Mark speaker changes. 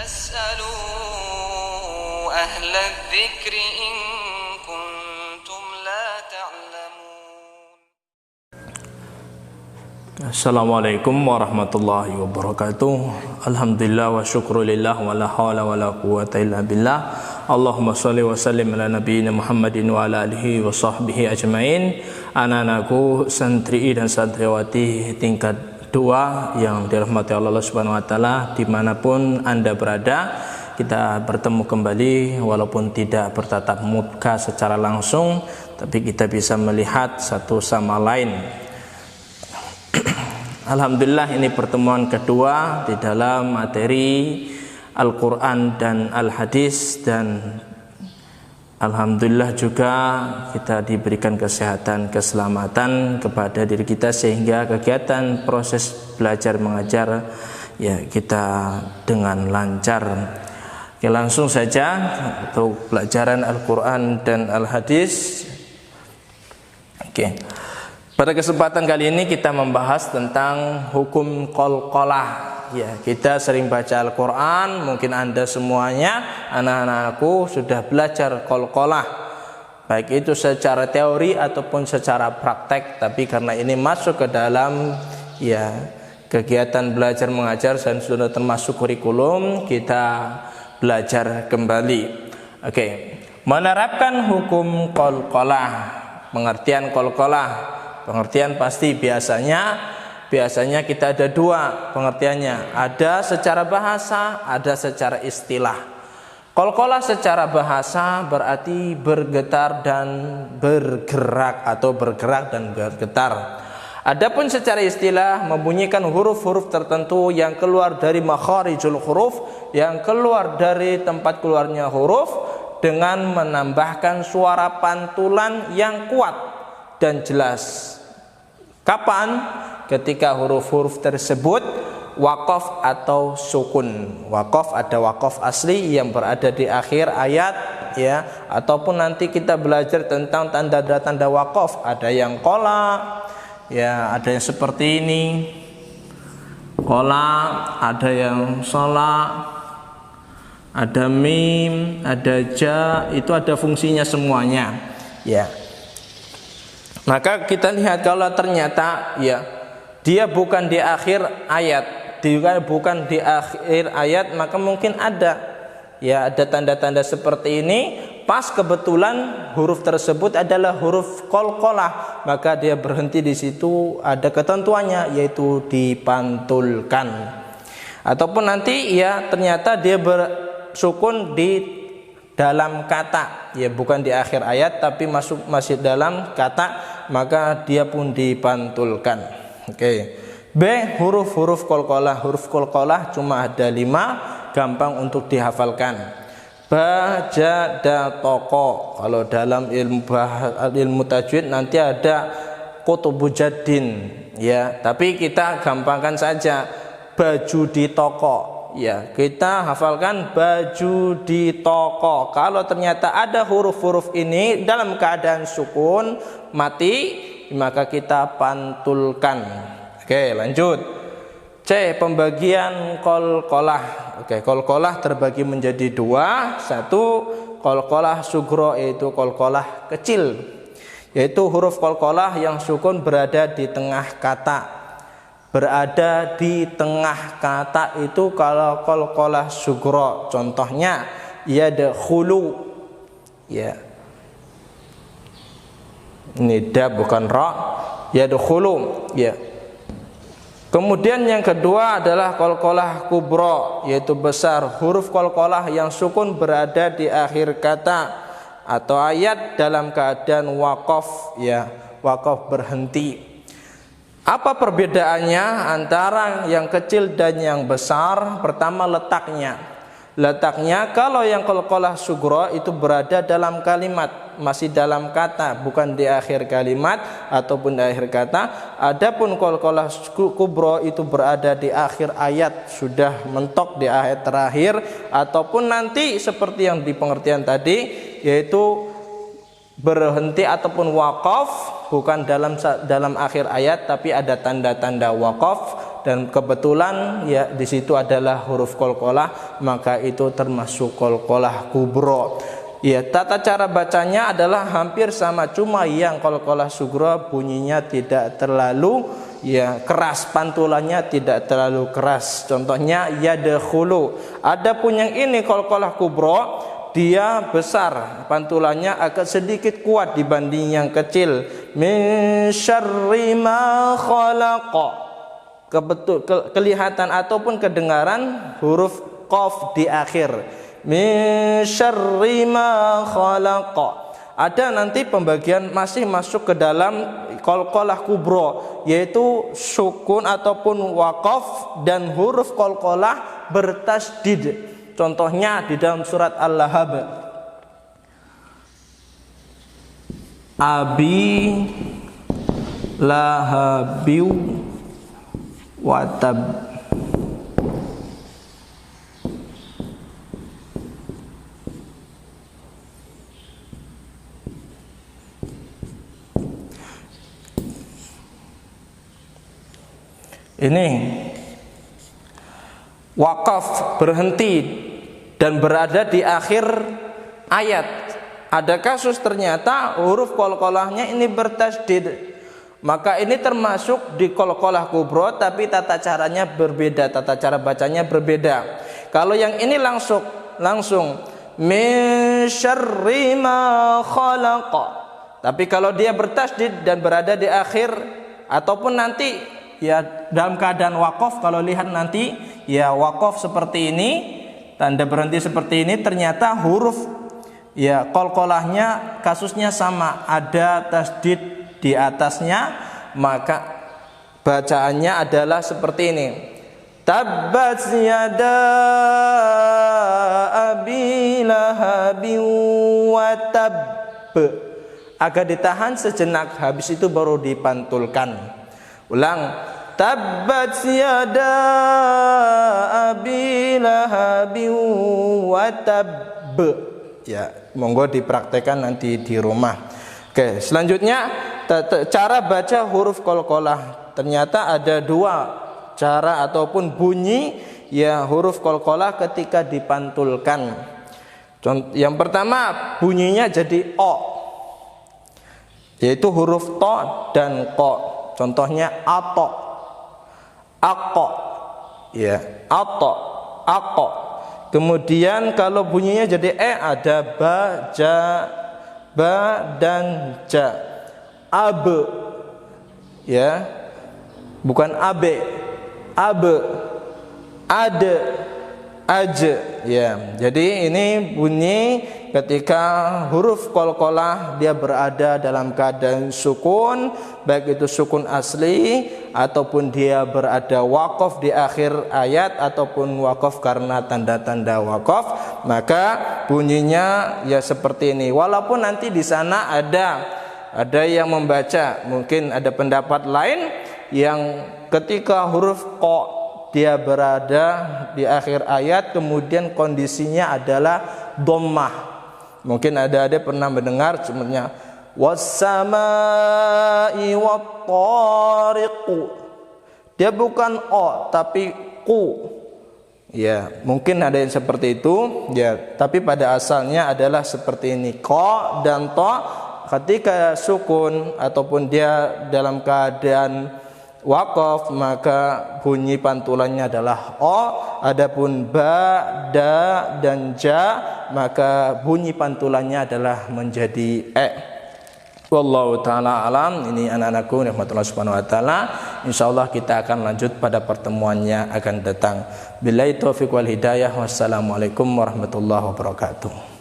Speaker 1: فاسألوا أهل الذكر إن كنتم لا تعلمون.
Speaker 2: Assalamualaikum warahmatullahi wabarakatuh. Alhamdulillah wa syukrulillah wa la hawla wa la quwwata illa billah. Allahumma sholli wa sallim ala nabiyyina Muhammadin wa ala alihi wa sahbihi ajmain. Anak-anakku, santri dan santriwati tingkat 2 yang dirahmati Allah Subhanahu wa taala, dimanapun Anda berada, kita bertemu kembali walaupun tidak bertatap muka secara langsung, tapi kita bisa melihat satu sama lain. Alhamdulillah, ini pertemuan kedua di dalam materi Al-Quran dan Al-Hadis, dan alhamdulillah juga kita diberikan kesehatan, keselamatan kepada diri kita sehingga kegiatan proses belajar mengajar ya kita dengan lancar. Oke, langsung saja untuk pelajaran Al-Quran dan Al-Hadis. Oke. Pada kesempatan kali ini kita membahas tentang hukum qalqalah. Ya, kita sering baca Al-Quran, mungkin Anda semuanya, anak-anakku sudah belajar qalqalah, baik itu secara teori ataupun secara praktek. Tapi karena ini masuk ke dalam ya kegiatan belajar mengajar dan sudah termasuk kurikulum, kita belajar kembali. Oke, menerapkan hukum qalqalah. Pengertian qalqalah, pengertian pasti biasanya kita ada 2 pengertiannya. Ada secara bahasa, ada secara istilah. Qalqalah secara bahasa berarti bergetar dan bergerak, atau bergerak dan bergetar. Adapun secara istilah membunyikan huruf-huruf tertentu yang keluar dari makharijul huruf, yang keluar dari tempat keluarnya huruf, dengan menambahkan suara pantulan yang kuat dan jelas. Kapan? Ketika huruf-huruf tersebut waqaf atau sukun. Waqaf, ada waqaf asli yang berada di akhir ayat ya, ataupun nanti kita belajar tentang tanda-tanda waqaf. Ada yang qala ya, ada yang seperti ini qala, ada yang shala, ada mim, ada ja, itu ada fungsinya semuanya ya. Maka kita lihat kalau ternyata ya dia bukan di akhir ayat, dia bukan di akhir ayat, maka mungkin ada ya, ada tanda-tanda seperti ini. Pas kebetulan huruf tersebut adalah huruf qalqalah, maka dia berhenti di situ. Ada ketentuannya, yaitu dipantulkan. Ataupun nanti ya ternyata dia bersukun di dalam kata, ya bukan di akhir ayat tapi masih dalam kata, maka dia pun dipantulkan. Oke. B, huruf-huruf qalqalah. Huruf qalqalah cuma ada 5, gampang untuk dihafalkan. Ba, ja, da, toko. Kalau dalam ilmu tajwid nanti ada kutubu jaddin ya, tapi kita gampangkan saja baju di toko. Ya, kita hafalkan baju di toko. Kalau ternyata ada huruf-huruf ini dalam keadaan sukun mati, maka kita pantulkan. Oke, lanjut. C, pembagian qalqalah. Oke, qalqalah terbagi menjadi 2. 1, qalqalah sugro, yaitu qalqalah kecil, yaitu huruf qalqalah yang sukun berada di tengah kata. Berada di tengah kata itu kalau qalqalah sugro. Contohnya yadkhulu ya, ini da bukan ra, yadkhulu ya. Kemudian yang kedua adalah qalqalah kubra, yaitu besar. Huruf qalqalah yang sukun berada di akhir kata atau ayat dalam keadaan waqaf ya, waqaf berhenti. Apa perbedaannya antara yang kecil dan yang besar? Pertama, letaknya. Letaknya kalau yang qalqalah sughra itu berada dalam kalimat, masih dalam kata, bukan di akhir kalimat ataupun di akhir kata. Adapun qalqalah kubra itu berada di akhir ayat, sudah mentok di ayat terakhir, ataupun nanti seperti yang di pengertian tadi, yaitu berhenti ataupun waqaf, bukan dalam akhir ayat tapi ada tanda-tanda waqaf dan kebetulan ya di situ adalah huruf qalqalah, maka itu termasuk qalqalah kubro. Ya, tata cara bacanya adalah hampir sama, cuma yang qalqalah sugro bunyinya tidak terlalu ya keras, pantulannya tidak terlalu keras. Contohnya yadkhulu. Adapun yang ini qalqalah kubro, dia besar, pantulannya agak sedikit kuat dibanding yang kecil. Min syarri ma khalaqa. Kelihatan ataupun kedengaran huruf qaf di akhir. Min syarri ma khalaqa. Ada nanti pembagian masih masuk ke dalam qalqalah kubro, yaitu sukun ataupun waqaf dan huruf qalqalah bertasdid. Contohnya di dalam surat Al-Lahab. Abi lahabiu watab. Ini wakaf, berhenti dan berada di akhir ayat. Ada kasus ternyata huruf qalqalahnya ini bertasdid, maka ini termasuk di qalqalah kubro, tapi tata caranya berbeda, tata cara bacanya berbeda. Kalau yang ini langsung min syarri ma khalaqa. Tapi kalau dia bertasdid dan berada di akhir ataupun nanti ya dalam keadaan wakaf, kalau lihat nanti ya wakaf seperti ini, tanda berhenti seperti ini, ternyata huruf ya qalqalahnya kasusnya sama, ada tasdid di atasnya, maka bacaannya adalah seperti ini. Tabbat yada abi lahabin wa tab. Agak ditahan sejenak, habis itu baru dipantulkan. Ulang. Tabbat yada abi lahabin wa tab. Ya, monggo dipraktekkan nanti di rumah. Oke, selanjutnya cara baca huruf qalqalah. Ternyata ada dua cara ataupun bunyi ya huruf qalqalah ketika dipantulkan. Yang pertama bunyinya jadi o, yaitu huruf to dan ko. Contohnya ato, ako, ya ato, ako. Kemudian kalau bunyinya jadi ada ba, ja, ba dan ja. Abe, ya, bukan abe, abe, ade, aje, ya. Jadi ini bunyi ketika huruf qalqalah dia berada dalam keadaan sukun, baik itu sukun asli ataupun dia berada waqaf di akhir ayat ataupun waqaf karena tanda-tanda waqaf, maka bunyinya ya seperti ini. Walaupun nanti di sana ada yang membaca, mungkin ada pendapat lain yang ketika huruf qa dia berada di akhir ayat kemudian kondisinya adalah dhammah. Mungkin ada pernah mendengar sebenarnya was-samai wat-tariq. Dia bukan o tapi ku. Ya, mungkin ada yang seperti itu, ya, tapi pada asalnya adalah seperti ini. Qa dan ta ketika sukun ataupun dia dalam keadaan waqaf maka bunyi pantulannya adalah o. Adapun ba, da dan ja maka bunyi pantulannya adalah menjadi e. Wallahu taala alam. Ini anak-anakku rahmatullah subhanahu wa taala. Insyaallah kita akan lanjut pada pertemuannya akan datang. Billahi taufiq wal hidayah. Wassalamualaikum warahmatullahi wabarakatuh.